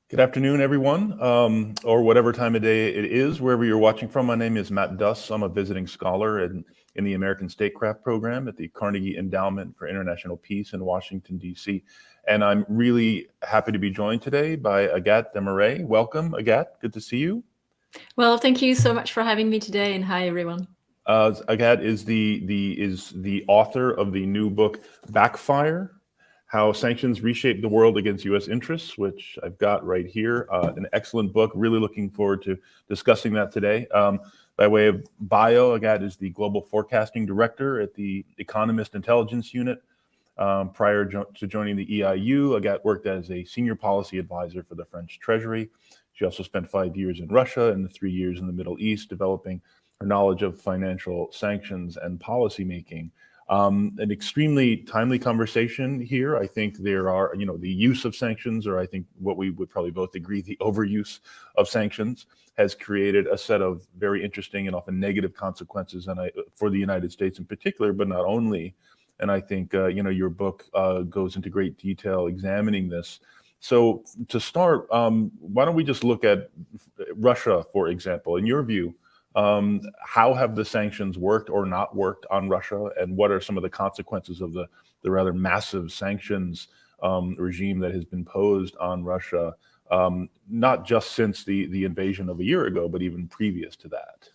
Good afternoon, everyone, or whatever time of day it is, wherever you're watching from. My name is Matt Duss. I'm a visiting scholar in the American Statecraft program at the Carnegie Endowment for International Peace in Washington, D.C. And I'm really happy to be joined today by Agathe Demarais. Welcome, Agathe. Good to see you. Well, thank you so much for having me today, and hi, everyone. Agathe is the author of the new book Backfire: How Sanctions Reshaped the World Against U.S. Interests, which I've got right here. An excellent book. Really looking forward to discussing that today. By way of bio, Agathe is the Global Forecasting Director at the Economist Intelligence Unit. Prior to joining the EIU, Agathe worked as a senior policy advisor for the French Treasury. She also spent 5 years in Russia and 3 years in the Middle East, developing her knowledge of financial sanctions and policymaking. An extremely timely conversation here. I think there are, the use of sanctions, or I think what we would probably both agree, the overuse of sanctions has created a set of very interesting and often negative consequences, and for the United States in particular, but not only. And I think, your book goes into great detail examining this. So to start, why don't we just look at Russia, for example, in your view? How have the sanctions worked or not worked on Russia, and what are some of the consequences of the rather massive sanctions regime that has been posed on Russia, not just since the invasion of a year ago, but even previous to that?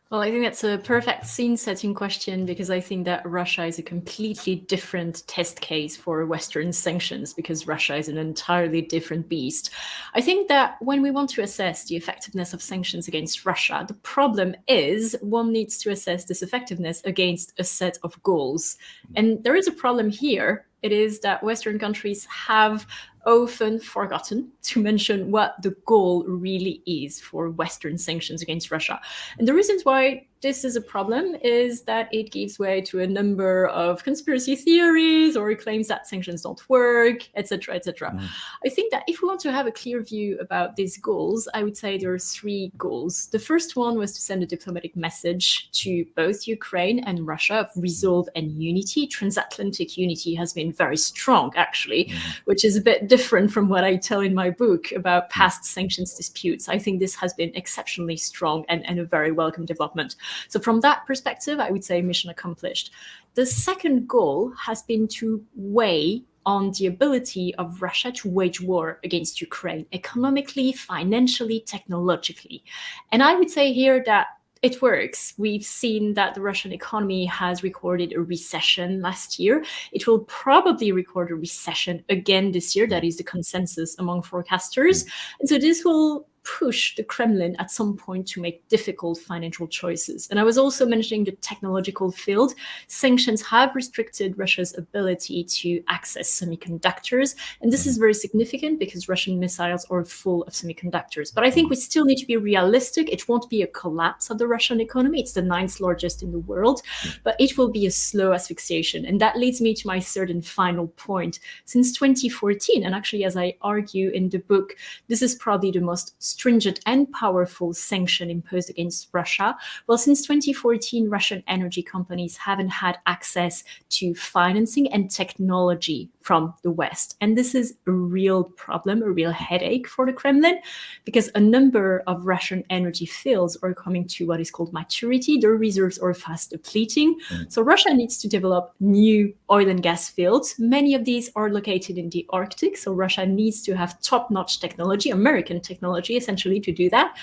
Well, I think that's a perfect scene-setting question, because I think that Russia is a completely different test case for Western sanctions, because Russia is an entirely different beast. I think that when we want to assess the effectiveness of sanctions against Russia, the problem is one needs to assess this effectiveness against a set of goals. And there is a problem here. It is that Western countries have often forgotten to mention what the goal really is for Western sanctions against Russia. And the reasons why this is a problem is that it gives way to a number of conspiracy theories or claims that sanctions don't work, etc., etc. I think that if we want to have a clear view about these goals, I would say there are three goals. The first one was to send a diplomatic message to both Ukraine and Russia of resolve and unity. Transatlantic unity has been very strong, actually, which is a bit different from what I tell in my book about past sanctions disputes. I think this has been exceptionally strong and a very welcome development. So from that perspective, I would say mission accomplished. The second goal has been to weigh on the ability of Russia to wage war against Ukraine, economically, financially, technologically. And I would say here that it works. We've seen that the Russian economy has recorded a recession last year. It will probably record a recession again this year. That is the consensus among forecasters. And so this will push the Kremlin at some point to make difficult financial choices. And I was also mentioning the technological field. Sanctions have restricted Russia's ability to access semiconductors. And this is very significant because Russian missiles are full of semiconductors. But I think we still need to be realistic. It won't be a collapse of the Russian economy. It's the 9th largest in the world, but it will be a slow asphyxiation. And that leads me to my third and final point. Since 2014, and actually, as I argue in the book, this is probably the most stringent and powerful sanction imposed against Russia. Well, since 2014, Russian energy companies haven't had access to financing and technology from the West. And this is a real problem, a real headache for the Kremlin, because a number of Russian energy fields are coming to what is called maturity. Their reserves are fast depleting. So Russia needs to develop new oil and gas fields. Many of these are located in the Arctic. So Russia needs to have top-notch technology, American technology, essentially, to do that.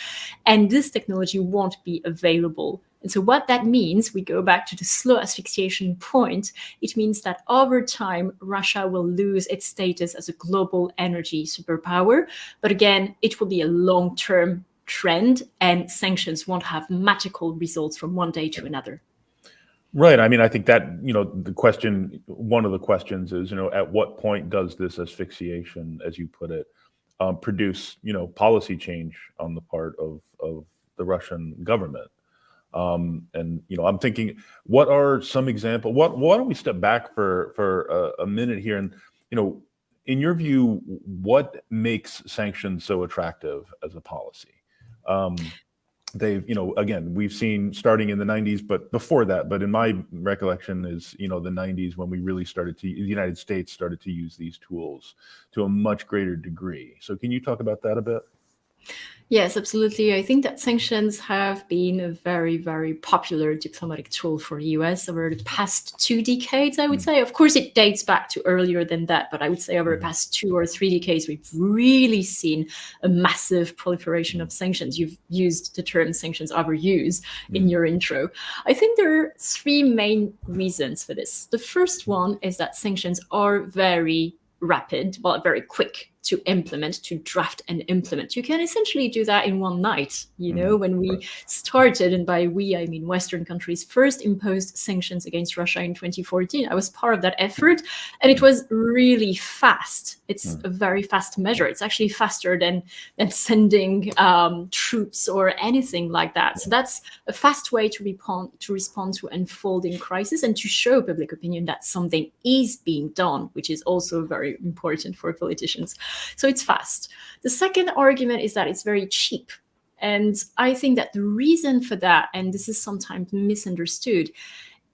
And this technology won't be available. And so what that means, we go back to the slow asphyxiation point, it means that over time, Russia will lose its status as a global energy superpower. But again, it will be a long-term trend, and sanctions won't have magical results from one day to another. Right. I mean, I think that, one of the questions is, at what point does this asphyxiation, as you put it, produce, policy change on the part of the Russian government? I'm thinking, what are some examples? Why don't we step back for a minute here? And, in your view, what makes sanctions so attractive as a policy? they've, again, we've seen starting in the 90s, but before that, but in my recollection is, the 90s when we really the United States started to use these tools to a much greater degree. So can you talk about that a bit? Yes, absolutely. I think that sanctions have been a very, very popular diplomatic tool for the US over the past 2 decades, I would say. Of course, it dates back to earlier than that, but I would say over the past 2 or 3 decades, we've really seen a massive proliferation of sanctions. You've used the term sanctions overuse in your intro. I think there are 3 main reasons for this. The first one is that sanctions are very rapid, well, very quick to implement, to draft and implement. You can essentially do that in one night. When we started, and by we, I mean Western countries, first imposed sanctions against Russia in 2014, I was part of that effort, and it was really fast. It's a very fast measure. It's actually faster than sending troops or anything like that. So that's a fast way to respond to unfolding crisis and to show public opinion that something is being done, which is also very important for politicians. So it's fast. The second argument is that it's very cheap. And I think that the reason for that, and this is sometimes misunderstood,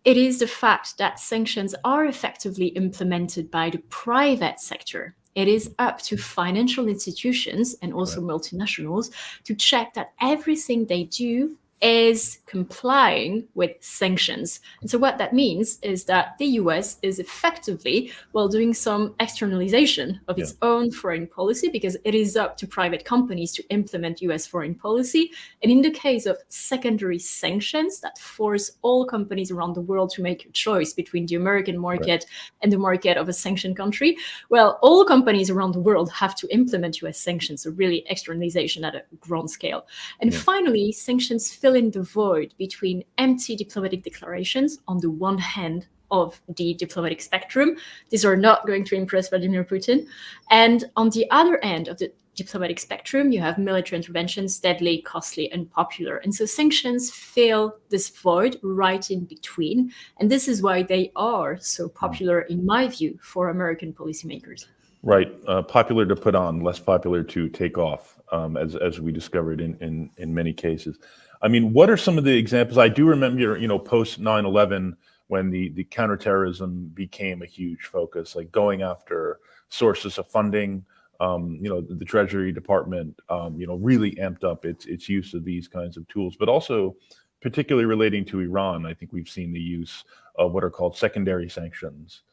it is the fact that sanctions are effectively implemented by the private sector. It is up to financial institutions and also multinationals to check that everything they do is complying with sanctions. And so what that means is that the US is effectively, doing some externalization of its own foreign policy, because it is up to private companies to implement US foreign policy. And in the case of secondary sanctions that force all companies around the world to make a choice between the American market and the market of a sanctioned country, all companies around the world have to implement US sanctions, so really externalization at a grand scale. And finally, sanctions fill in the void between empty diplomatic declarations on the one hand of the diplomatic spectrum. These are not going to impress Vladimir Putin. And on the other end of the diplomatic spectrum, you have military interventions, deadly, costly, unpopular. And so sanctions fill this void right in between. And this is why they are so popular, in my view, for American policymakers. Right. Popular to put on, less popular to take off, as we discovered in many cases. I mean, what are some of the examples? I do remember, post 9/11, when the counterterrorism became a huge focus, like going after sources of funding. The Treasury Department, really amped up its use of these kinds of tools, but also particularly relating to Iran. I think we've seen the use of what are called secondary sanctions,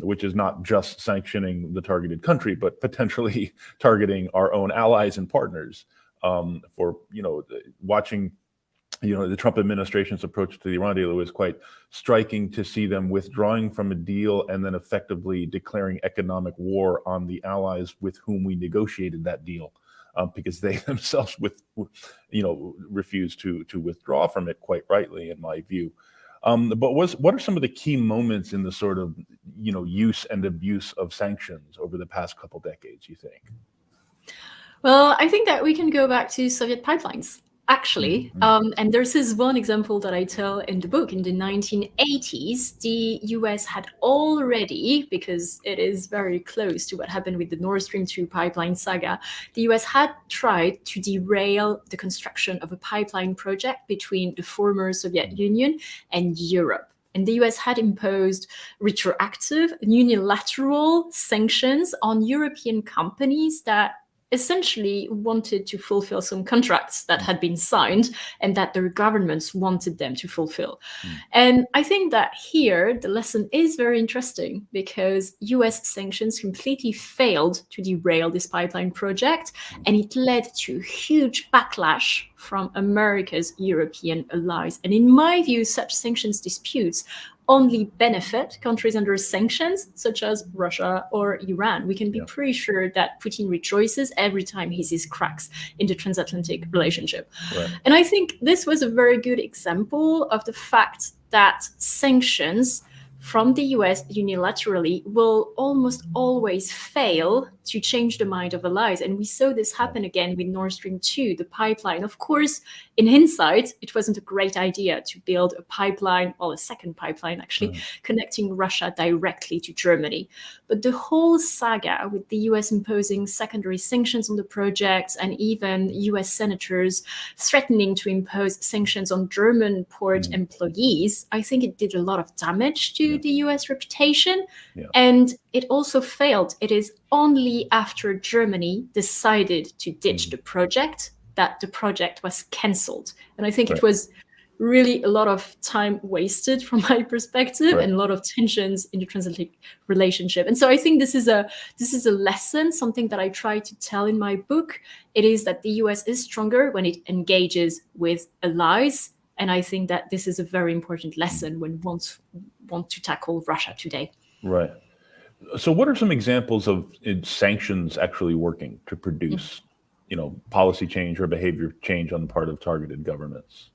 which is not just sanctioning the targeted country, but potentially targeting our own allies and partners. For watching the Trump administration's approach to the Iran deal, it was quite striking to see them withdrawing from a deal and then effectively declaring economic war on the allies with whom we negotiated that deal, because they themselves refused to withdraw from it, quite rightly, in my view. But what are some of the key moments in the sort of use and abuse of sanctions over the past couple decades, you think? Well, I think that we can go back to Soviet pipelines, actually. And there's this one example that I tell in the book. In the 1980s, the US had already, because it is very close to what happened with the Nord Stream 2 pipeline saga, the US had tried to derail the construction of a pipeline project between the former Soviet Union and Europe. And the US had imposed retroactive, unilateral sanctions on European companies that essentially wanted to fulfill some contracts that had been signed and that their governments wanted them to fulfill. And I think that here the lesson is very interesting, because US sanctions completely failed to derail this pipeline project, and it led to huge backlash from America's European allies. And in my view, such sanctions disputes only benefit countries under sanctions, such as Russia or Iran. We can be pretty sure that Putin rejoices every time he sees cracks in the transatlantic relationship. And I think this was a very good example of the fact that sanctions from the US unilaterally will almost always fail to change the mind of allies. And we saw this happen again with Nord Stream 2, the pipeline. Of course, in hindsight, it wasn't a great idea to build a pipeline, well, a second pipeline actually, connecting Russia directly to Germany. But the whole saga with the US imposing secondary sanctions on the project and even US senators threatening to impose sanctions on German port employees, I think it did a lot of damage to the US reputation. And it also failed. It is only after Germany decided to ditch the project that the project was cancelled. And I think it was really a lot of time wasted from my perspective and a lot of tensions in the transatlantic relationship. And so I think this is a lesson, something that I try to tell in my book. It is that the US is stronger when it engages with allies. And I think that this is a very important lesson when we want to tackle Russia today. Right. So what are some examples of sanctions actually working to produce, policy change or behavior change on the part of targeted governments?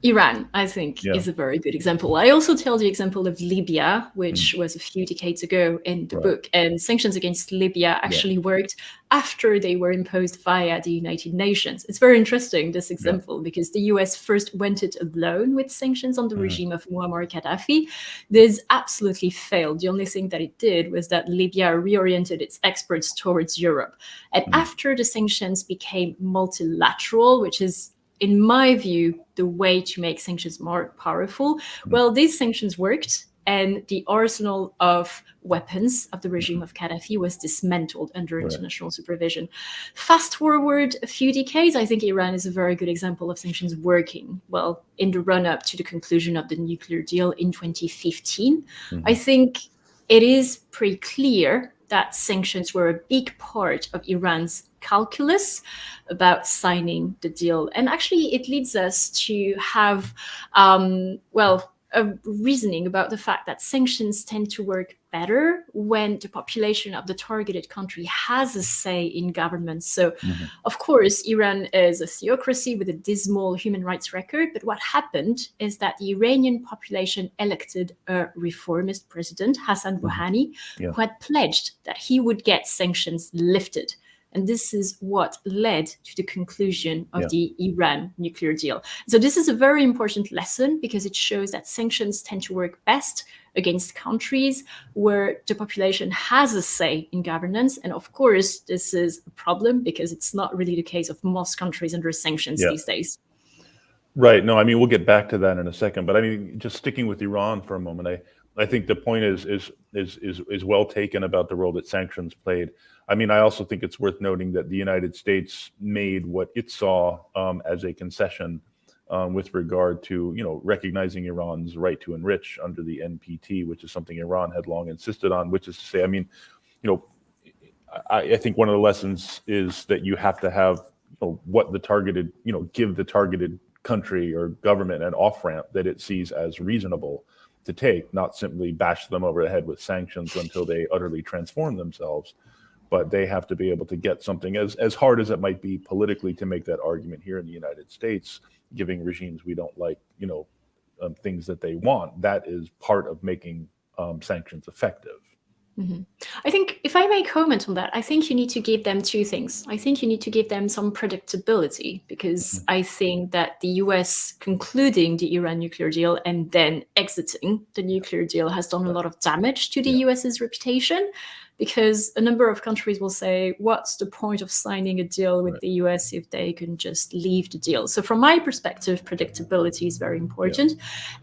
Iran, I think, is a very good example. I also tell the example of Libya, which was a few decades ago in the book. And sanctions against Libya actually worked after they were imposed via the United Nations. It's very interesting, this example, because the US first went it alone with sanctions on the regime of Muammar Gaddafi. This absolutely failed. The only thing that it did was that Libya reoriented its exports towards Europe. And after the sanctions became multilateral, which is, in my view, the way to make sanctions more powerful, well, these sanctions worked, and the arsenal of weapons of the regime of Gaddafi was dismantled under international supervision. Fast forward a few decades, I think Iran is a very good example of sanctions working. Well, in the run-up to the conclusion of the nuclear deal in 2015, I think it is pretty clear that sanctions were a big part of Iran's calculus about signing the deal. And actually, it leads us to have, a reasoning about the fact that sanctions tend to work better when the population of the targeted country has a say in government. So, of course, Iran is a theocracy with a dismal human rights record. But what happened is that the Iranian population elected a reformist president, Hassan Rouhani, who had pledged that he would get sanctions lifted. And this is what led to the conclusion of the Iran nuclear deal. So this is a very important lesson because it shows that sanctions tend to work best against countries where the population has a say in governance. And of course, this is a problem because it's not really the case of most countries under sanctions these days. Right. No, I mean, we'll get back to that in a second. But I mean, just sticking with Iran for a moment, I think the point is well taken about the role that sanctions played. I mean, I also think it's worth noting that the United States made what it saw as a concession with regard to, recognizing Iran's right to enrich under the NPT, which is something Iran had long insisted on, which is to say, I mean, I think one of the lessons is that you have to have what the targeted, give the targeted country or government an off-ramp that it sees as reasonable to take, not simply bash them over the head with sanctions until they utterly transform themselves. But they have to be able to get something as hard as it might be politically to make that argument here in the United States, giving regimes we don't like, things that they want. That is part of making sanctions effective. I think if I may comment on that, I think you need to give them two things. I think you need to give them some predictability because I think that the US concluding the Iran nuclear deal and then exiting the nuclear deal has done a lot of damage to the US's reputation. Because a number of countries will say, what's the point of signing a deal with the US if they can just leave the deal? So from my perspective, predictability is very important.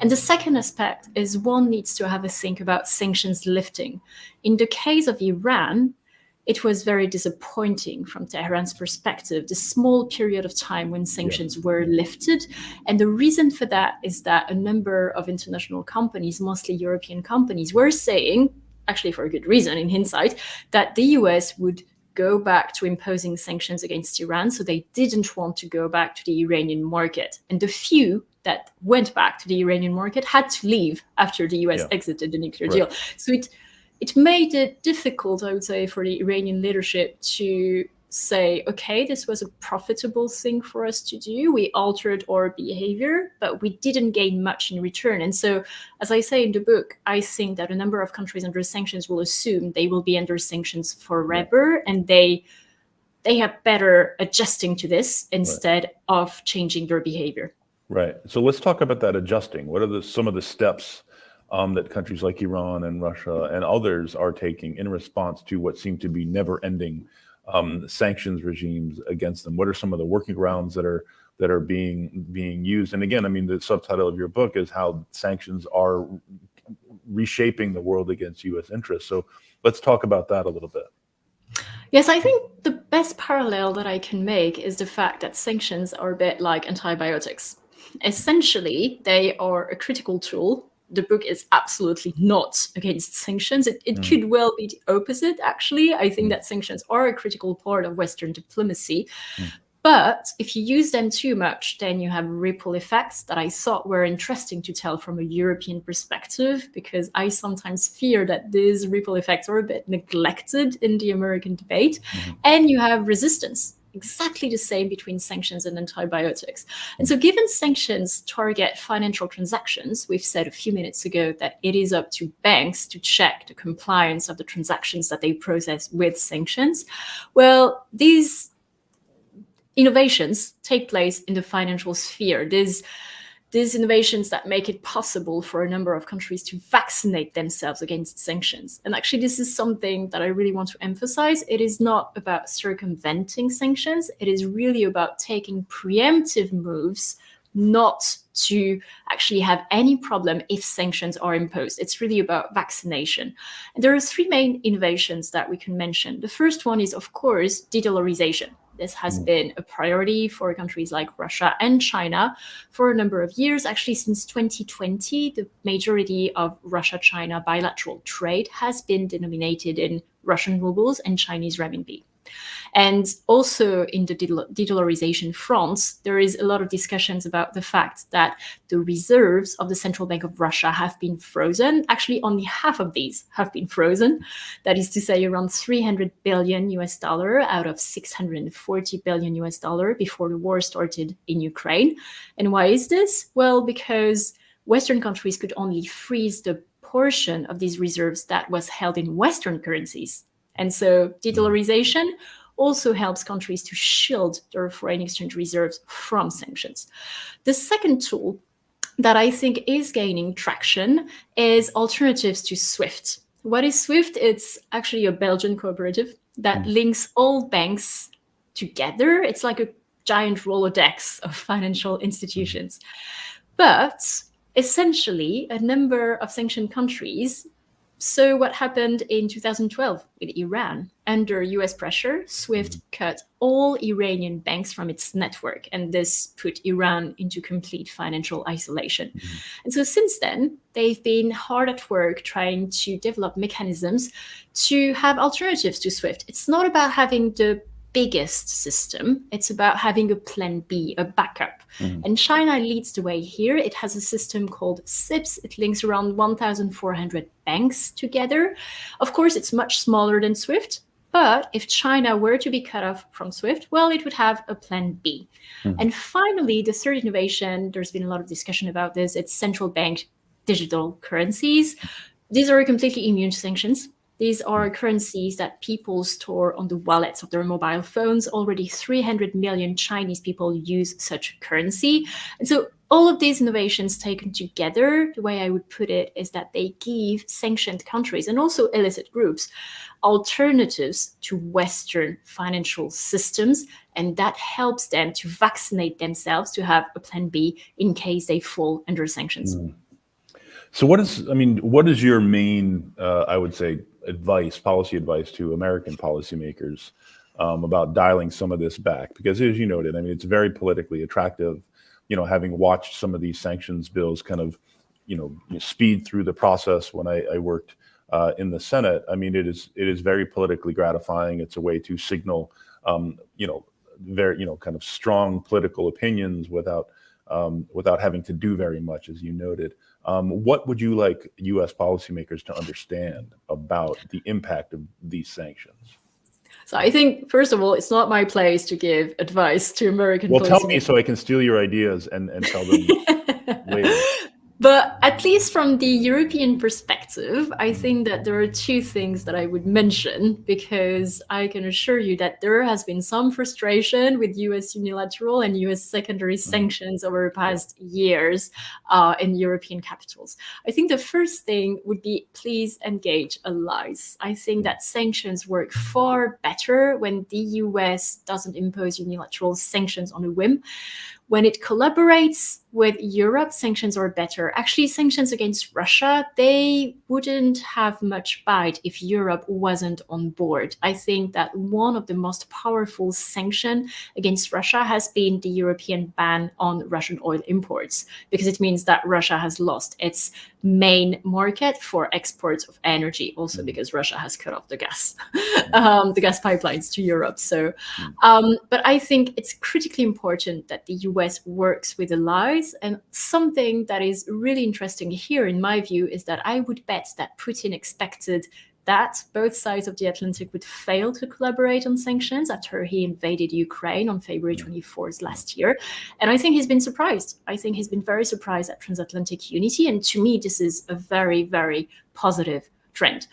And the second aspect is one needs to have a think about sanctions lifting. In the case of Iran, it was very disappointing from Tehran's perspective, the small period of time when sanctions were lifted. And the reason for that is that a number of international companies, mostly European companies, were saying, actually for a good reason in hindsight, that the US would go back to imposing sanctions against Iran. So they didn't want to go back to the Iranian market. And the few that went back to the Iranian market had to leave after the US exited the nuclear deal. So it made it difficult, I would say, for the Iranian leadership to say, okay, this was a profitable thing for us to do. We altered our behavior, but we didn't gain much in return. And so, as I say in the book, I think that a number of countries under sanctions will assume they will be under sanctions forever, and they have better adjusting to this instead of changing their behavior. Right. So let's talk about that adjusting. What are some of the steps that countries like Iran and Russia and others are taking in response to what seem to be never-ending sanctions regimes against them? What are some of the working grounds that are being used? And again, I mean, the subtitle of your book is how sanctions are reshaping the world against U.S. interests. So let's talk about that a little bit. Yes, I think the best parallel that I can make is the fact that sanctions are a bit like antibiotics. Essentially, they are a critical tool. The book is absolutely not against sanctions. It could well be the opposite, actually. I think that sanctions are a critical part of Western diplomacy. But if you use them too much, then you have ripple effects that I thought were interesting to tell from a European perspective, because I sometimes fear that these ripple effects are a bit neglected in the American debate. And you have resistance, exactly the same between sanctions and antibiotics. And so given sanctions target financial transactions, we've said a few minutes ago that it is up to banks to check the compliance of the transactions that they process with sanctions. Well, these innovations take place in the financial sphere. These innovations that make it possible for a number of countries to vaccinate themselves against sanctions. And actually, this is something that I really want to emphasize. It is not about circumventing sanctions. It is really about taking preemptive moves not to actually have any problem if sanctions are imposed. It's really about vaccination. And there are three main innovations that we can mention. The first one is, of course, de-dollarization. This has been a priority for countries like Russia and China for a number of years. Actually, since 2020, the majority of Russia-China bilateral trade has been denominated in Russian rubles and Chinese renminbi. And also in the de-dollarization front, there is a lot of discussions about the fact that the reserves of the Central Bank of Russia have been frozen. Actually, only half of these have been frozen. That is to say, around 300 billion US dollar out of 640 billion US dollar before the war started in Ukraine. And why is this? Well, because Western countries could only freeze the portion of these reserves that was held in Western currencies. And so de-dollarization also helps countries to shield their foreign exchange reserves from sanctions. The second tool that I think is gaining traction is alternatives to SWIFT. What is SWIFT? It's actually a Belgian cooperative that links all banks together. It's like a giant Rolodex of financial institutions. But essentially, a number of sanctioned countries saw what happened in 2012 with Iran. Under US pressure, SWIFT cut all Iranian banks from its network, and this put Iran into complete financial isolation. And so since then, they've been hard at work trying to develop mechanisms to have alternatives to SWIFT. It's not about having the biggest system, it's about having a plan B, a backup. And China leads the way here. It has a system called SIPS. It links around 1,400 banks together. Of course, it's much smaller than SWIFT, but if China were to be cut off from SWIFT, well, it would have a plan B. And finally, the third innovation, there's been a lot of discussion about this, it's central bank digital currencies. These are completely immune to sanctions. These are currencies that people store on the wallets of their mobile phones. Already 300 million Chinese people use such currency. And so all of these innovations taken together, the way I would put it is that they give sanctioned countries and also illicit groups alternatives to Western financial systems. And that helps them to vaccinate themselves, to have a plan B in case they fall under sanctions. So what is your main, I would say, policy advice to American policymakers about dialing some of this back? Because as you noted, I mean, it's very politically attractive, having watched some of these sanctions bills kind of, speed through the process when I worked in the Senate. I mean, it is very politically gratifying. It's a way to signal, very, kind of strong political opinions without having to do very much, as you noted. What would you like U.S. policymakers to understand about the impact of these sanctions? So I think, first of all, it's not my place to give advice to American Well, tell policymakers. me so I can steal your ideas and tell them later. But at least from the European perspective, I think that there are two things that I would mention, because I can assure you that there has been some frustration with US unilateral and US secondary sanctions over the past years in European capitals. I think the first thing would be, please engage allies. I think that sanctions work far better when the US doesn't impose unilateral sanctions on a whim. When it collaborates with Europe, sanctions are better. Actually, sanctions against Russia, they wouldn't have much bite if Europe wasn't on board. I think that one of the most powerful sanctions against Russia has been the European ban on Russian oil imports, because it means that Russia has lost its main market for exports of energy, also because Russia has cut off the gas, the gas pipelines to Europe. So, but I think it's critically important that the US works with allies. And something that is really interesting here, in my view, is that I would bet that Putin expected that both sides of the Atlantic would fail to collaborate on sanctions after he invaded Ukraine on February 24th last year. And I think he's been surprised. I think he's been very surprised at transatlantic unity. And to me, this is a very, very positive trend.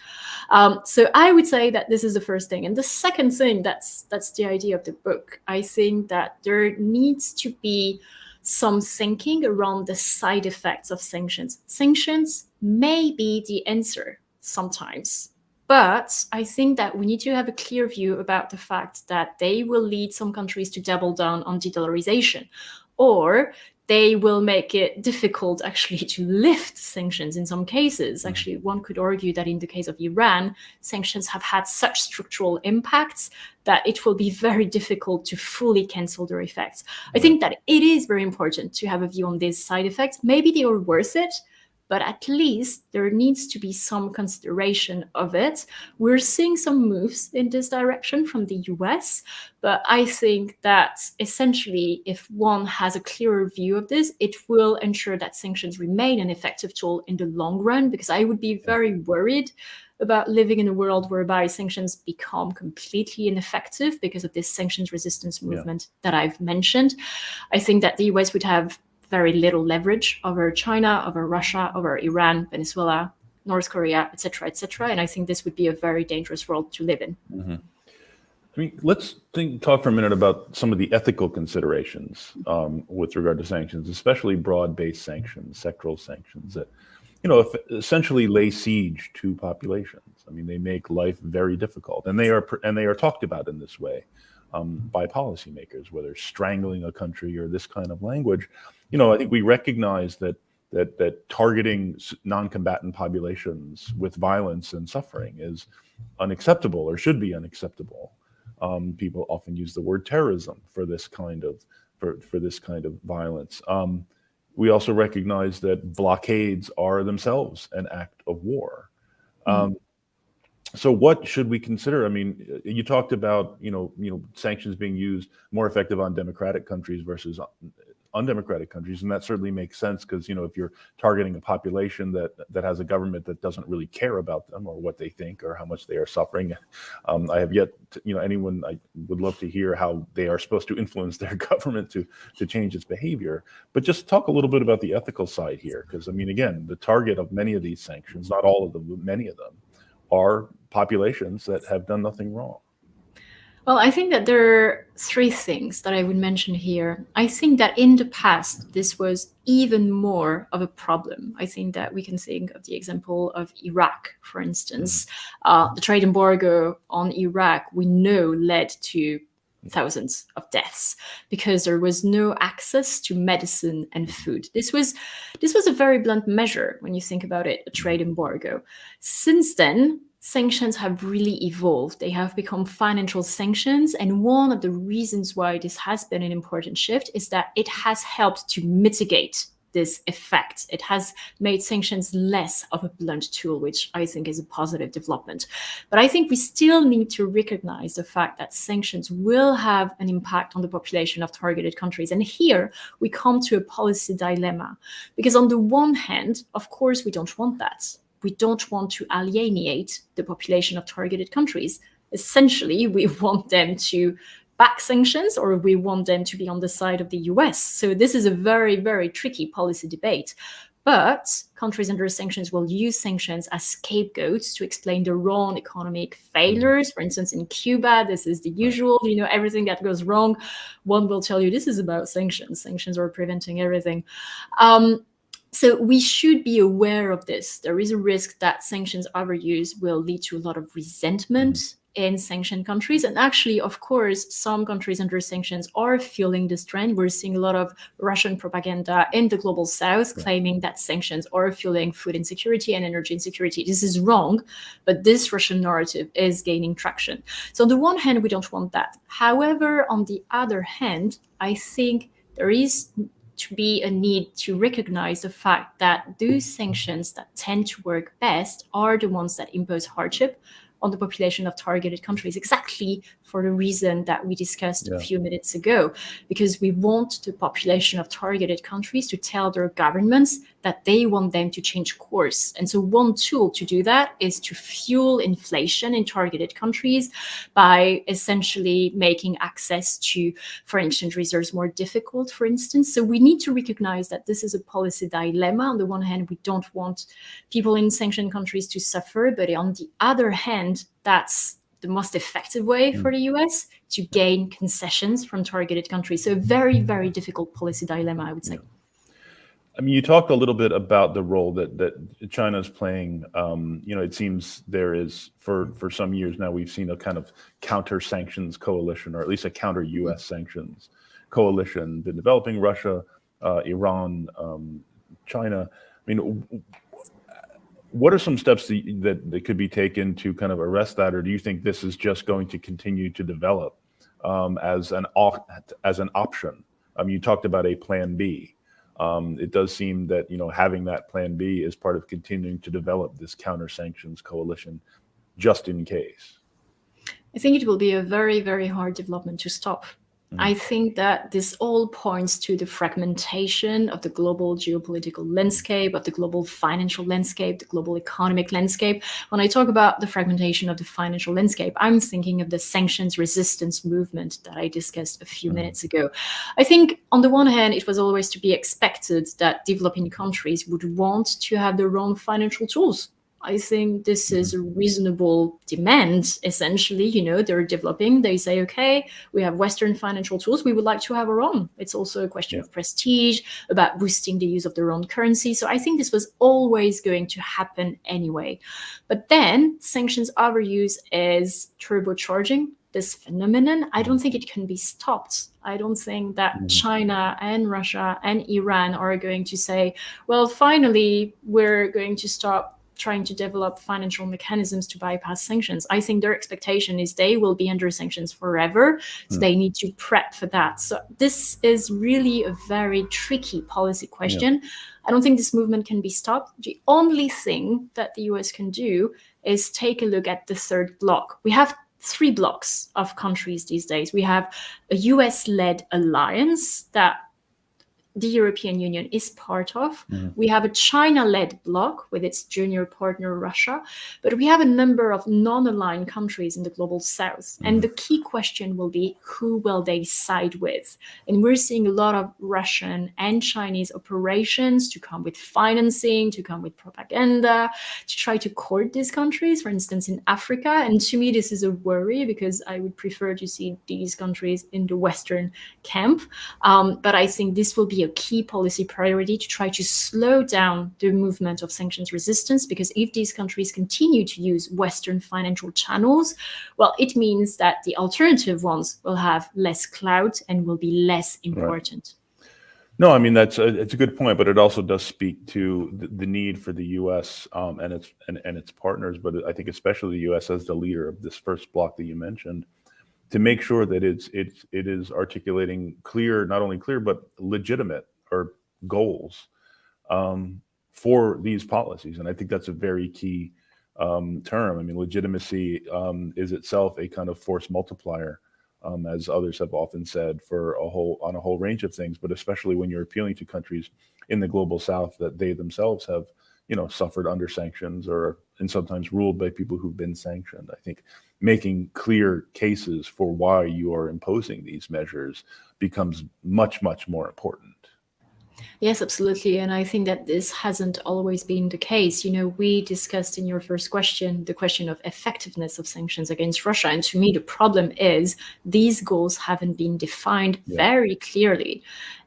So I would say that this is the first thing. And the second thing, that's the idea of the book. I think that there needs to be some thinking around the side effects of sanctions. Sanctions may be the answer sometimes, but I think that we need to have a clear view about the fact that they will lead some countries to double down on de-dollarization, or they will make it difficult actually to lift sanctions in some cases. Actually, one could argue that in the case of Iran, sanctions have had such structural impacts that it will be very difficult to fully cancel their effects. I think that it is very important to have a view on these side effects. Maybe they are worth it, but at least there needs to be some consideration of it. We're seeing some moves in this direction from the US, but I think that essentially, if one has a clearer view of this, it will ensure that sanctions remain an effective tool in the long run, because I would be very worried about living in a world whereby sanctions become completely ineffective because of this sanctions resistance movement that I've mentioned. I think that the US would have very little leverage over China, over Russia, over Iran, Venezuela, North Korea, etc., etc. And I think this would be a very dangerous world to live in. I mean, let's talk for a minute about some of the ethical considerations with regard to sanctions, especially broad-based sanctions, sectoral sanctions that, essentially lay siege to populations. I mean, they make life very difficult, and they are talked about in this way by policymakers, whether strangling a country or this kind of language. I think we recognize that targeting non-combatant populations with violence and suffering is unacceptable, or should be unacceptable. People often use the word terrorism for this kind of violence. We also recognize that blockades are themselves an act of war. So what should we consider? I mean, you talked about sanctions being used more effective on democratic countries versus undemocratic countries, and that certainly makes sense, because if you're targeting a population that has a government that doesn't really care about them or what they think or how much they are suffering, I have yet to, anyone, I would love to hear how they are supposed to influence their government to change its behavior. But just talk a little bit about the ethical side here, because I mean, again, the target of many of these sanctions, not all of them, but many of them, are populations that have done nothing wrong. Well, I think that there are three things that I would mention here. I think that in the past, this was even more of a problem. I think that we can think of the example of Iraq, for instance. The trade embargo on Iraq, we know, led to thousands of deaths because there was no access to medicine and food. This was a very blunt measure when you think about it, a trade embargo. Since then, sanctions have really evolved. They have become financial sanctions. And one of the reasons why this has been an important shift is that it has helped to mitigate this effect. It has made sanctions less of a blunt tool, which I think is a positive development. But I think we still need to recognize the fact that sanctions will have an impact on the population of targeted countries. And here we come to a policy dilemma, because on the one hand, of course, we don't want that. We don't want to alienate the population of targeted countries. essentially we want them to back sanctions or we want them to be on the side of the US. So this is a very, very tricky policy debate. But countries under sanctions will use sanctions as scapegoats to explain their own economic failures. For instance, in Cuba, this is the usual, everything that goes wrong, one will tell you this is about sanctions. Sanctions are preventing everything. So we should be aware of this. There is a risk that sanctions overuse will lead to a lot of resentment in sanctioned countries. And actually, of course, some countries under sanctions are feeling this trend. We're seeing a lot of Russian propaganda in the global south claiming that sanctions are fueling food insecurity and energy insecurity. This is wrong, but this Russian narrative is gaining traction. So on the one hand, we don't want that. However, on the other hand, I think there is to be a need to recognize the fact that those sanctions that tend to work best are the ones that impose hardship on the population of targeted countries, exactly for the reason that we discussed a few minutes ago, because we want the population of targeted countries to tell their governments that they want them to change course. And so one tool to do that is to fuel inflation in targeted countries by essentially making access to foreign exchange reserves more difficult, for instance. So we need to recognize that this is a policy dilemma. On the one hand, we don't want people in sanctioned countries to suffer, but on the other hand, that's the most effective way for the US to gain concessions from targeted countries. So a very, very difficult policy dilemma, I would say. I mean, you talked a little bit about the role that China is playing. It seems there is, for some years now, we've seen a kind of counter-sanctions coalition, or at least a counter-US sanctions coalition been developing. Russia, Iran, China. I mean, what are some steps that could be taken to kind of arrest that, or do you think this is just going to continue to develop as an option? You talked about a plan B. It does seem that having that plan B is part of continuing to develop this counter sanctions coalition, just in case. I think it will be a very, very hard development to stop. I think that this all points to the fragmentation of the global geopolitical landscape, of the global financial landscape, the global economic landscape. When I talk about the fragmentation of the financial landscape, I'm thinking of the sanctions resistance movement that I discussed a few minutes ago. I think on the one hand, it was always to be expected that developing countries would want to have their own financial tools. I think this is a reasonable demand, essentially. They're developing. They say, okay, we have Western financial tools. We would like to have our own. It's also a question of prestige, about boosting the use of their own currency. So I think this was always going to happen anyway. But then sanctions overuse is turbocharging this phenomenon. I don't think it can be stopped. I don't think that China and Russia and Iran are going to say, well, finally, we're going to stop trying to develop financial mechanisms to bypass sanctions. I think their expectation is they will be under sanctions forever, so they need to prep for that. So this is really a very tricky policy question. I don't think this movement can be stopped. The only thing that the US can do is take a look at the third bloc. We have 3 blocks of countries these days. We have a US-led alliance that the European Union is part of. We have a China-led bloc with its junior partner Russia, but we have a number of non-aligned countries in the global south. And the key question will be, who will they side with? And we're seeing a lot of Russian and Chinese operations to come with financing, to come with propaganda, to try to court these countries, for instance, in Africa. And to me, this is a worry because I would prefer to see these countries in the Western camp. But I think this will be a key policy priority to try to slow down the movement of sanctions resistance, because if these countries continue to use Western financial channels, well, it means that the alternative ones will have less clout and will be less important. Right. No, I mean, it's a good point, but it also does speak to the need for the U.S. And its partners, but I think especially the U.S. as the leader of this first bloc that you mentioned, to make sure that it is articulating not only clear but legitimate or goals for these policies, and I think that's a very key term. I mean, legitimacy is itself a kind of force multiplier, as others have often said, on a whole range of things, but especially when you're appealing to countries in the global south that they themselves have suffered under sanctions and sometimes ruled by people who've been sanctioned. I think making clear cases for why you are imposing these measures becomes much, much more important. Yes, absolutely. And I think that this hasn't always been the case. We discussed in your first question the question of effectiveness of sanctions against Russia. And to me, the problem is these goals haven't been defined very clearly.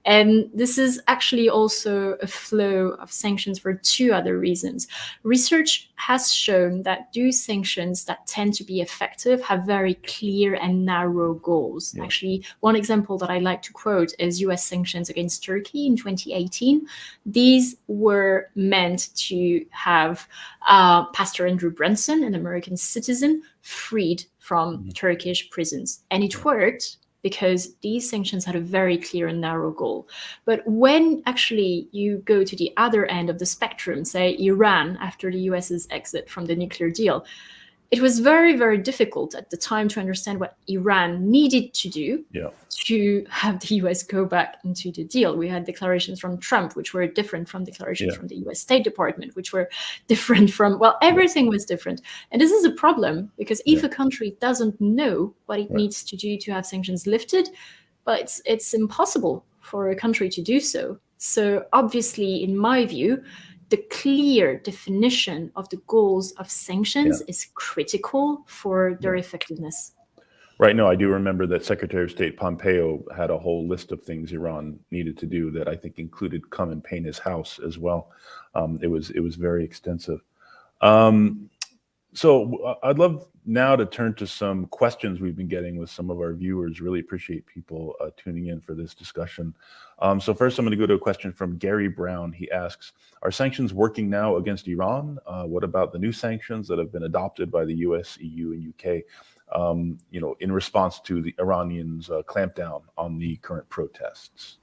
And this is actually also a flow of sanctions for two other reasons. Research has shown that those sanctions that tend to be effective have very clear and narrow goals. Actually, one example that I like to quote is US sanctions against Turkey in 2018. These were meant to have Pastor Andrew Brunson, an American citizen, freed from Turkish prisons. And it worked, because these sanctions had a very clear and narrow goal. But when actually you go to the other end of the spectrum, say Iran, after the US's exit from the nuclear deal, it was very, very difficult at the time to understand what Iran needed to do to have the US go back into the deal. We had declarations from Trump, which were different from declarations from the US State Department, which were different from, everything was different. And this is a problem, because if a country doesn't know what it needs to do to have sanctions lifted, well, it's impossible for a country to do so. So obviously, in my view, the clear definition of the goals of sanctions is critical for their effectiveness. Right. No, I do remember that Secretary of State Pompeo had a whole list of things Iran needed to do that I think included come and paint his house as well. It was very extensive. So I'd love now to turn to some questions we've been getting with some of our viewers. Really appreciate people tuning in for this discussion. So first, I'm going to go to a question from Gary Brown. He asks, are sanctions working now against Iran? What about the new sanctions that have been adopted by the US, EU, and UK, in response to the Iranians' clampdown on the current protests?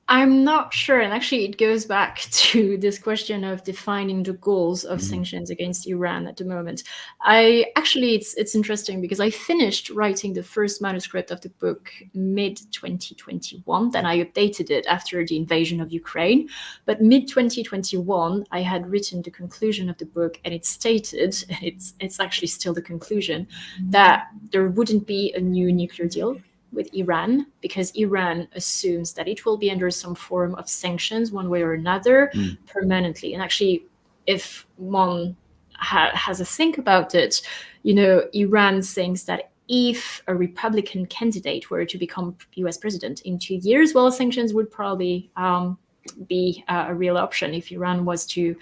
I'm not sure. And actually, it goes back to this question of defining the goals of sanctions against Iran at the moment. It's interesting, because I finished writing the first manuscript of the book mid-2021. Then I updated it after the invasion of Ukraine. But mid-2021, I had written the conclusion of the book, and it stated, and it's actually still the conclusion, that there wouldn't be a new nuclear deal with Iran, because Iran assumes that it will be under some form of sanctions one way or another permanently. And actually, if one has a think about it, Iran thinks that if a Republican candidate were to become US president in 2 years, sanctions would probably be a real option if Iran was to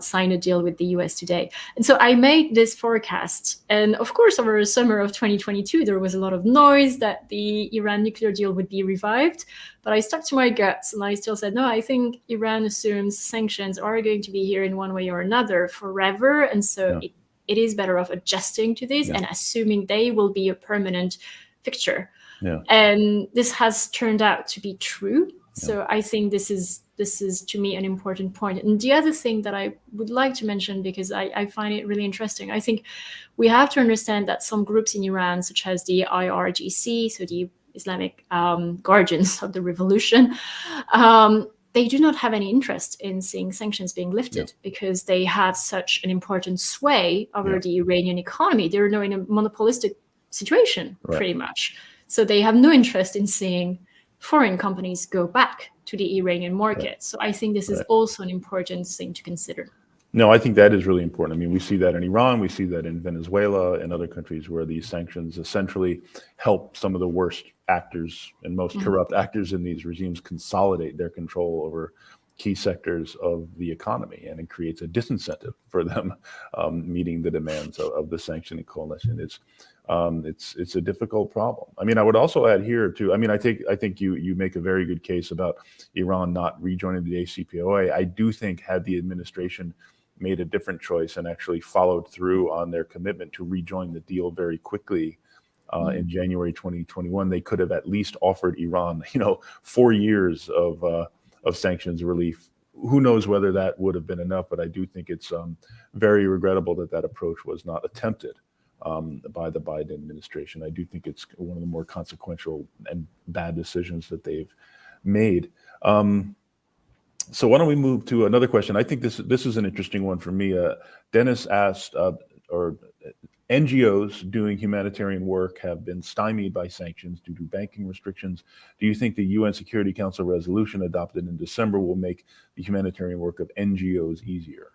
sign a deal with the US today. And so I made this forecast. And of course, over the summer of 2022, there was a lot of noise that the Iran nuclear deal would be revived. But I stuck to my guts, and I still said, no, I think Iran assumes sanctions are going to be here in one way or another forever. And so it is better off adjusting to this and assuming they will be a permanent fixture. And this has turned out to be true. So I think this is to me an important point. And the other thing that I would like to mention, because I find it really interesting, I think we have to understand that some groups in Iran, such as the IRGC, so the Islamic Guardians of the Revolution, they do not have any interest in seeing sanctions being lifted because they have such an important sway over the Iranian economy. They're now in a monopolistic situation, pretty much. So they have no interest in seeing foreign companies go back to the Iranian market. So I think this is also an important thing to consider. No, I think that is really important. I mean, we see that in Iran, we see that in Venezuela and other countries where these sanctions essentially help some of the worst actors and most corrupt actors in these regimes consolidate their control over key sectors of the economy, and it creates a disincentive for them meeting the demands of the sanctioning coalition. It's a difficult problem. I mean, I would also add here too. I mean, I think you make a very good case about Iran not rejoining the JCPOA. I do think had the administration made a different choice and actually followed through on their commitment to rejoin the deal very quickly in January 2021, they could have at least offered Iran, 4 years of sanctions relief. Who knows whether that would have been enough, but I do think it's very regrettable that approach was not attempted by the Biden administration. I do think it's one of the more consequential and bad decisions that they've made. So why don't we move to another question? I think this is an interesting one for me. Dennis asked, or NGOs doing humanitarian work have been stymied by sanctions due to banking restrictions. Do you think the UN Security Council resolution adopted in December will make the humanitarian work of NGOs easier?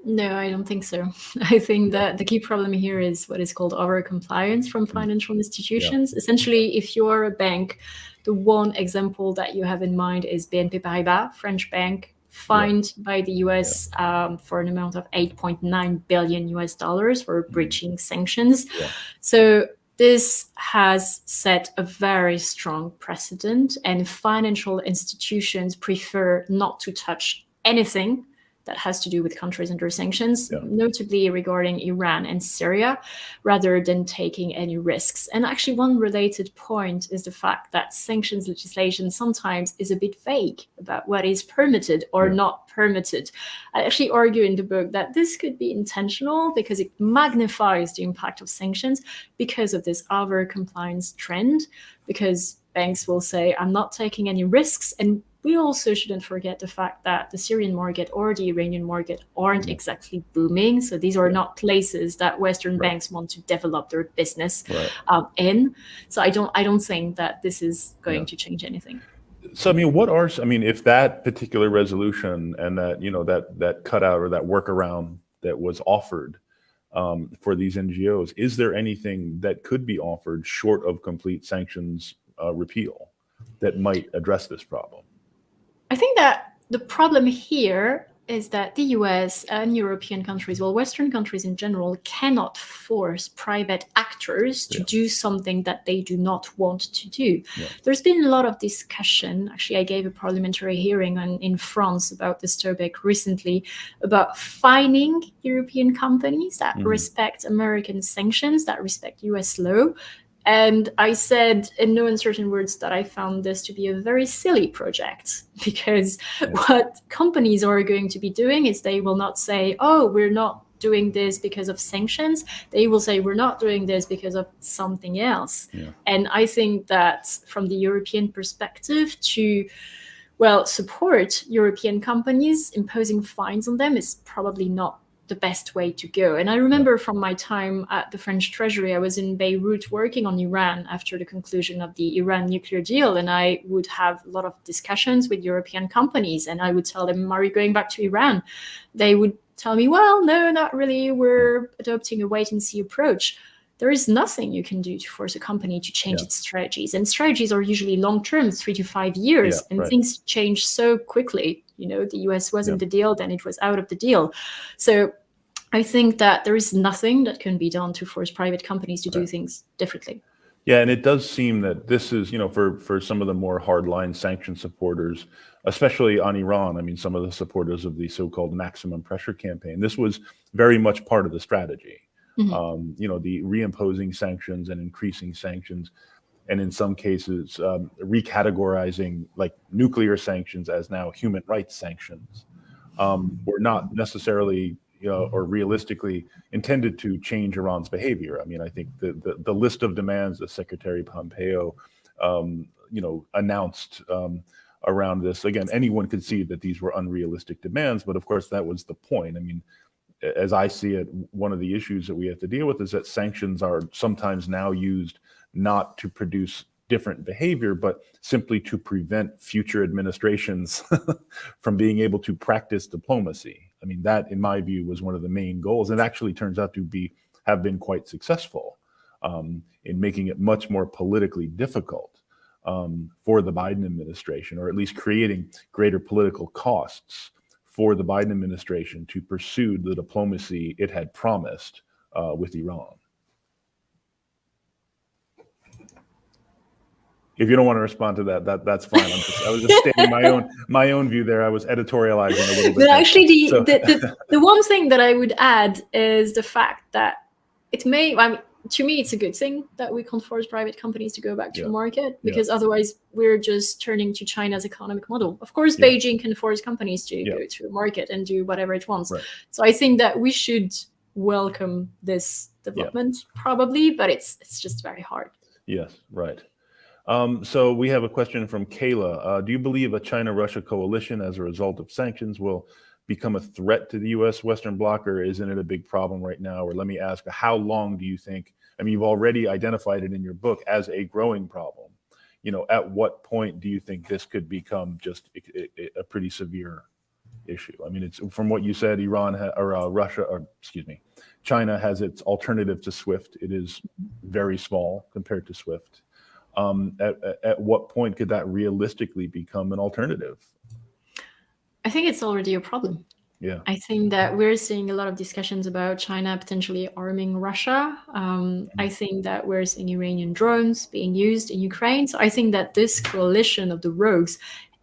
No, I don't think so. I think that the key problem here is what is called over-compliance from financial institutions. Essentially, if you're a bank, the one example that you have in mind is BNP Paribas, French bank, fined by the US for an amount of $8.9 billion US for breaching sanctions. So this has set a very strong precedent, and financial institutions prefer not to touch anything that has to do with countries under sanctions, notably regarding Iran and Syria, rather than taking any risks. And actually, one related point is the fact that sanctions legislation sometimes is a bit vague about what is permitted or not permitted. I actually argue in the book that this could be intentional because it magnifies the impact of sanctions because of this over-compliance trend, because banks will say, I'm not taking any risks. And we also shouldn't forget the fact that the Syrian market or the Iranian market aren't exactly booming. So these are not places that Western banks want to develop their business in. So I don't think that this is going to change anything. So, I mean, if that particular resolution and that, that cutout or that workaround that was offered for these NGOs, is there anything that could be offered short of complete sanctions repeal that might address this problem? I think that the problem here is that the US and European countries, well, Western countries in general, cannot force private actors to do something that they do not want to do. There's been a lot of discussion. Actually, I gave a parliamentary hearing in France about this topic recently, about fining European companies that respect American sanctions, that respect US law. And I said in no uncertain words that I found this to be a very silly project, because what companies are going to be doing is they will not say, oh, we're not doing this because of sanctions. They will say, we're not doing this because of something else. And I think that from the European perspective, to support European companies, imposing fines on them is probably not the best way to go. And I remember from my time at the French Treasury, I was in Beirut working on Iran after the conclusion of the Iran nuclear deal. And I would have a lot of discussions with European companies. And I would tell them, are you going back to Iran? They would tell me, well, no, not really. We're adopting a wait and see approach. There is nothing you can do to force a company to change its strategies. And strategies are usually long-term, 3 to 5 years. And things change so quickly. The US was in the deal, then it was out of the deal. So I think that there is nothing that can be done to force private companies to do things differently. Yeah, and it does seem that this is, for some of the more hardline sanction supporters, especially on Iran, I mean, some of the supporters of the so-called maximum pressure campaign, this was very much part of the strategy. The reimposing sanctions and increasing sanctions, and in some cases, recategorizing like nuclear sanctions as now human rights sanctions, were not necessarily or realistically intended to change Iran's behavior. I mean, I think the list of demands that Secretary Pompeo, announced around this, again, anyone could see that these were unrealistic demands, but of course that was the point. I mean, as I see it, one of the issues that we have to deal with is that sanctions are sometimes now used not to produce different behavior, but simply to prevent future administrations from being able to practice diplomacy. I mean, that, in my view, was one of the main goals, and actually turns out to have been quite successful in making it much more politically difficult for the Biden administration, or at least creating greater political costs for the Biden administration to pursue the diplomacy it had promised with Iran. If you don't want to respond to that's fine. I was just stating my own view there. I was editorializing a little bit. But actually, the one thing that I would add is the fact that to me, it's a good thing that we can't force private companies to go back to the market, because otherwise we're just turning to China's economic model. Of course, Beijing can force companies to go to a market and do whatever it wants. So I think that we should welcome this development, probably, but it's just very hard. Yes, right. So we have a question from Kayla. Do you believe a China-Russia coalition as a result of sanctions will become a threat to the U.S. Western Bloc, or isn't it a big problem right now? Or let me ask, how long do you think, I mean, you've already identified it in your book as a growing problem. At what point do you think this could become just a pretty severe issue? I mean, it's from what you said, China has its alternative to SWIFT. It is very small compared to SWIFT. At what point could that realistically become an alternative? I think it's already a problem. Yeah. I think that we're seeing a lot of discussions about China potentially arming Russia. I think that we're seeing Iranian drones being used in Ukraine. So I think that this coalition of the rogues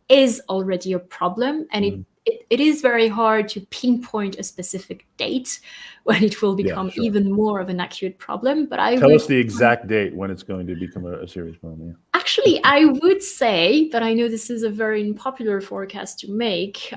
is already a problem, and it is very hard to pinpoint a specific date when it will become even more of an acute problem. But Tell us the exact date when it's going to become a serious problem. Yeah. Actually, I would say, but I know this is a very unpopular forecast to make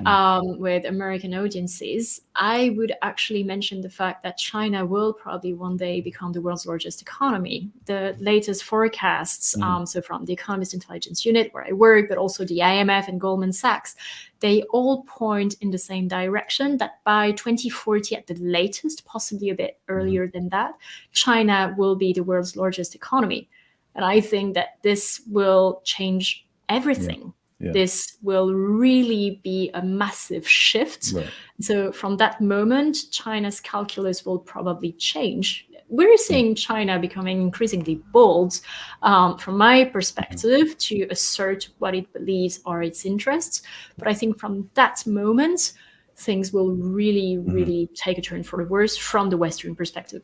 with American audiences, I would actually mention the fact that China will probably one day become the world's largest economy. The latest forecasts, so from the Economist Intelligence Unit, where I work, but also the IMF and Goldman Sachs, they all point in the same direction, that by 2040 at the latest, possibly a bit earlier than that, China will be the world's largest economy. And I think that this will change everything. Yeah. This will really be a massive shift. Right. So from that moment, China's calculus will probably change. We're seeing China becoming increasingly bold, from my perspective, to assert what it believes are its interests. But I think from that moment, things will really, really take a turn for the worse from the Western perspective.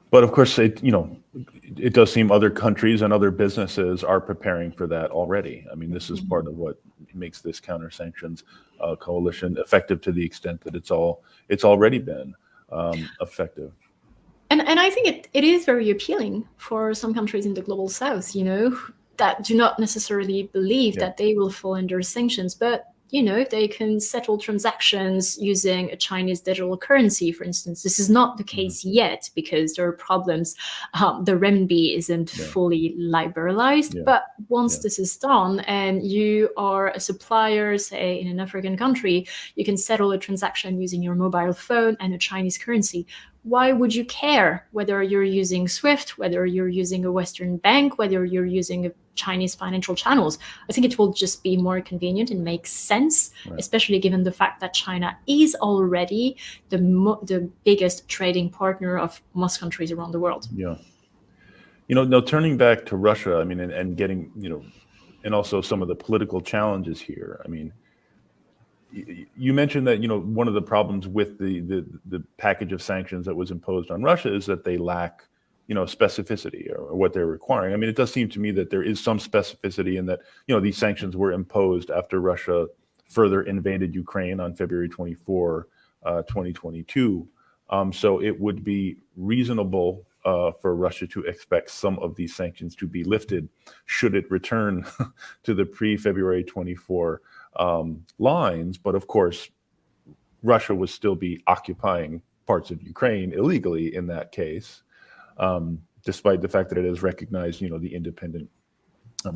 But of course, it does seem other countries and other businesses are preparing for that already. I mean, this is part of what makes this counter-sanctions coalition effective to the extent that it's already been effective. And I think it is very appealing for some countries in the global south, that do not necessarily believe that they will fall under sanctions, but they can settle transactions using a Chinese digital currency, for instance. This is not the case yet because there are problems. The renminbi isn't fully liberalized, but once this is done and you are a supplier, say in an African country, you can settle a transaction using your mobile phone and a Chinese currency. Why would you care whether you're using SWIFT, whether you're using a Western bank, whether you're using a Chinese financial channels? I think it will just be more convenient and make sense, especially given the fact that China is already the biggest trading partner of most countries around the world. Yeah. Now turning back to Russia, I mean, and getting, and also some of the political challenges here. I mean, you mentioned that, one of the problems with the package of sanctions that was imposed on Russia is that they lack, specificity or what they're requiring. I mean, it does seem to me that there is some specificity in that, these sanctions were imposed after Russia further invaded Ukraine on February 24, 2022. So it would be reasonable for Russia to expect some of these sanctions to be lifted should it return to the pre-February 24 lines. But of course, Russia would still be occupying parts of Ukraine illegally in that case, despite the fact that it has recognized, the independent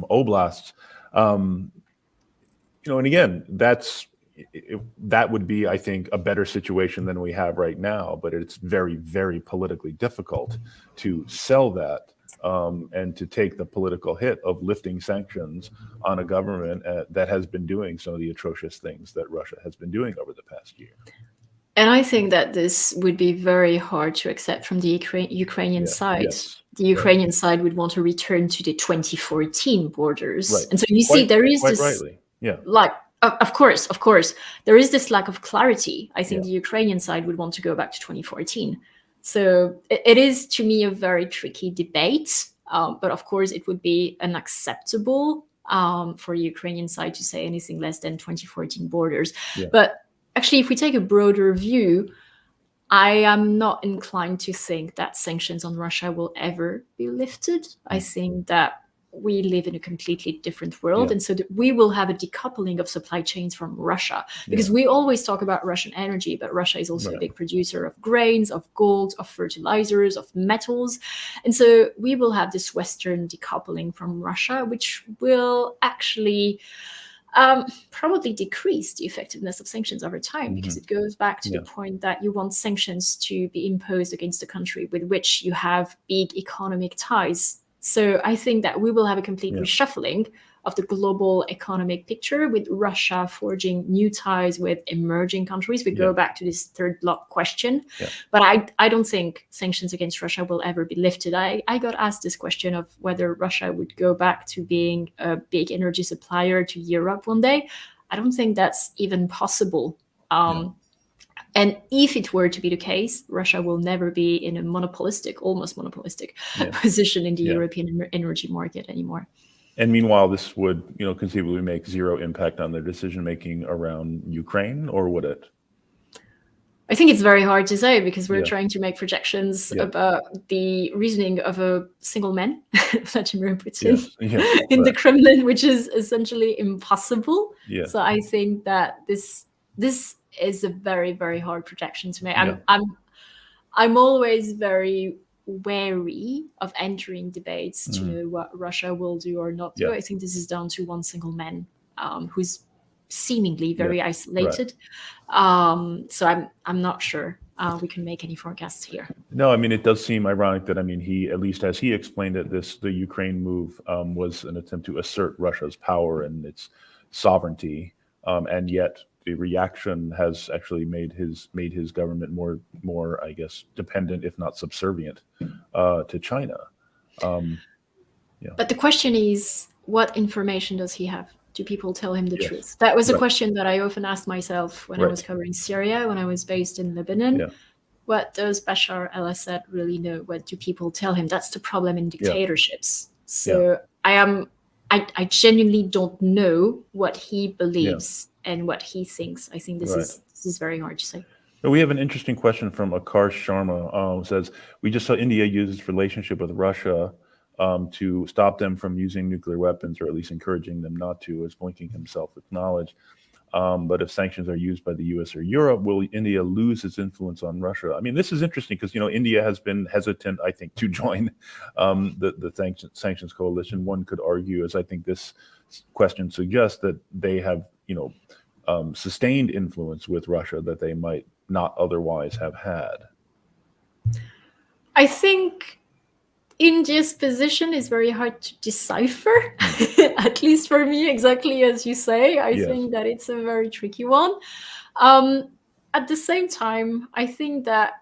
oblasts. And again, that would be, I think, a better situation than we have right now. But it's very, very politically difficult to sell that and to take the political hit of lifting sanctions on a government that has been doing some of the atrocious things that Russia has been doing over the past year. And I think that this would be very hard to accept from the Ukrainian side. Yes. The Ukrainian side would want to return to the 2014 borders. Right. And so you see there is this, rightly. Of course, there is this lack of clarity. I think the Ukrainian side would want to go back to 2014. So it is, to me, a very tricky debate. But of course, it would be unacceptable for the Ukrainian side to say anything less than 2014 borders. Yeah. But actually, if we take a broader view, I am not inclined to think that sanctions on Russia will ever be lifted. I think that we live in a completely different world. And so we will have a decoupling of supply chains from Russia, because we always talk about Russian energy, but Russia is also a big producer of grains, of gold, of fertilizers, of metals. And so we will have this Western decoupling from Russia, which will actually probably decrease the effectiveness of sanctions over time, because it goes back to the point that you want sanctions to be imposed against a country with which you have big economic ties. So I think that we will have a complete reshuffling of the global economic picture, with Russia forging new ties with emerging countries. We go back to this third block question. But I don't think sanctions against Russia will ever be lifted. I got asked this question of whether Russia would go back to being a big energy supplier to Europe one day. I don't think that's even possible. And if it were to be the case, Russia will never be in a almost monopolistic position in the European energy market anymore. And meanwhile, this would, conceivably make zero impact on their decision-making around Ukraine, or would it? I think it's very hard to say, because we're trying to make projections about the reasoning of a single man, Vladimir Putin, in the Kremlin, which is essentially impossible. So I think that this is a very, very hard projection to make. I'm always very wary of entering debates to know what Russia will do or not do. I think this is down to one single man who's seemingly very isolated. So I'm not sure we can make any forecasts here. No, I mean, it does seem ironic that, he, at least as he explained it, the Ukraine move was an attempt to assert Russia's power and its sovereignty, and yet the reaction has actually made his government more, I guess, dependent, if not subservient, to China. But the question is, what information does he have? Do people tell him the truth? That was a question that I often asked myself when I was covering Syria, when I was based in Lebanon. What does Bashar al-Assad really know? What do people tell him? That's the problem in dictatorships. So I genuinely don't know what he believes and what he thinks. I think this is very hard to say. We have an interesting question from Akarsh Sharma, who says, we just saw India use its relationship with Russia to stop them from using nuclear weapons, or at least encouraging them not to, as blinking himself with knowledge. But if sanctions are used by the US or Europe, will India lose its influence on Russia? I mean, this is interesting because, India has been hesitant, I think, to join the sanctions coalition. One could argue, as I think this question suggests, that they have, sustained influence with Russia that they might not otherwise have had. I think India's position is very hard to decipher, at least for me, exactly as you say. I think that it's a very tricky one. At the same time, I think that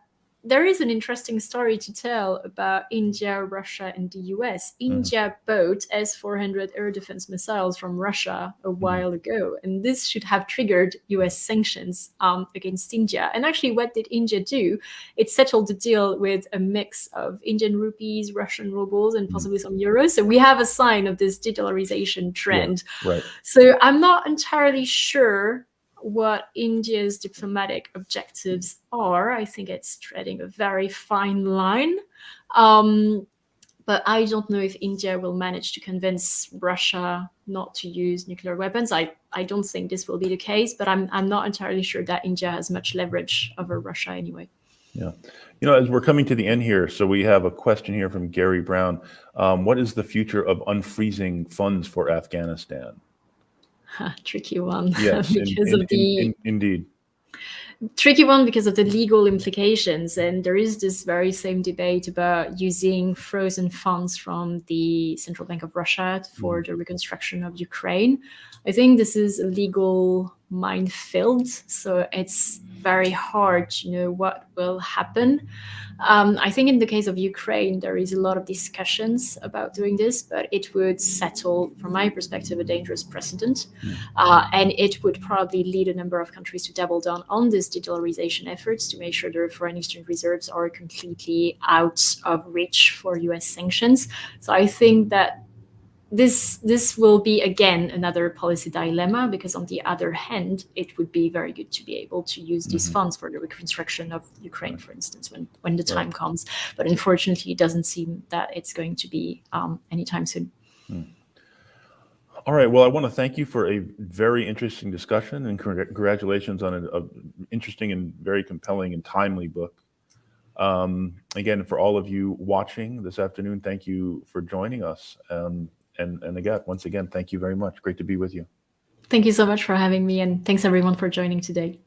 there is an interesting story to tell about India, Russia, and the US. India bought S-400 air defense missiles from Russia a while ago, and this should have triggered US sanctions against India. And actually, what did India do? It settled the deal with a mix of Indian rupees, Russian rubles, and possibly some euros. So we have a sign of this de-dollarization trend. So I'm not entirely sure what India's diplomatic objectives are. I think it's treading a very fine line. But I don't know if India will manage to convince Russia not to use nuclear weapons. I don't think this will be the case, but I'm not entirely sure that India has much leverage over Russia anyway. Yeah. As we're coming to the end here, so we have a question here from Gary Brown. What is the future of unfreezing funds for Afghanistan? Tricky one. Yes, indeed. Tricky one because of the legal implications. And there is this very same debate about using frozen funds from the Central Bank of Russia for the reconstruction of Ukraine. I think this is a legal minefield, so it's very hard to know what will happen. I think in the case of Ukraine, there is a lot of discussions about doing this, but it would settle, from my perspective, a dangerous precedent. And it would probably lead a number of countries to double down on this de-dollarization efforts to make sure their foreign exchange reserves are completely out of reach for US sanctions. So I think that this will be, again, another policy dilemma, because on the other hand, it would be very good to be able to use these funds for the reconstruction of Ukraine, for instance, when the time comes. But unfortunately, it doesn't seem that it's going to be anytime soon. All right. Well, I want to thank you for a very interesting discussion, and congratulations on an interesting and very compelling and timely book. Again, for all of you watching this afternoon, thank you for joining us. And again, once again, thank you very much. Great to be with you. Thank you so much for having me, and thanks everyone for joining today.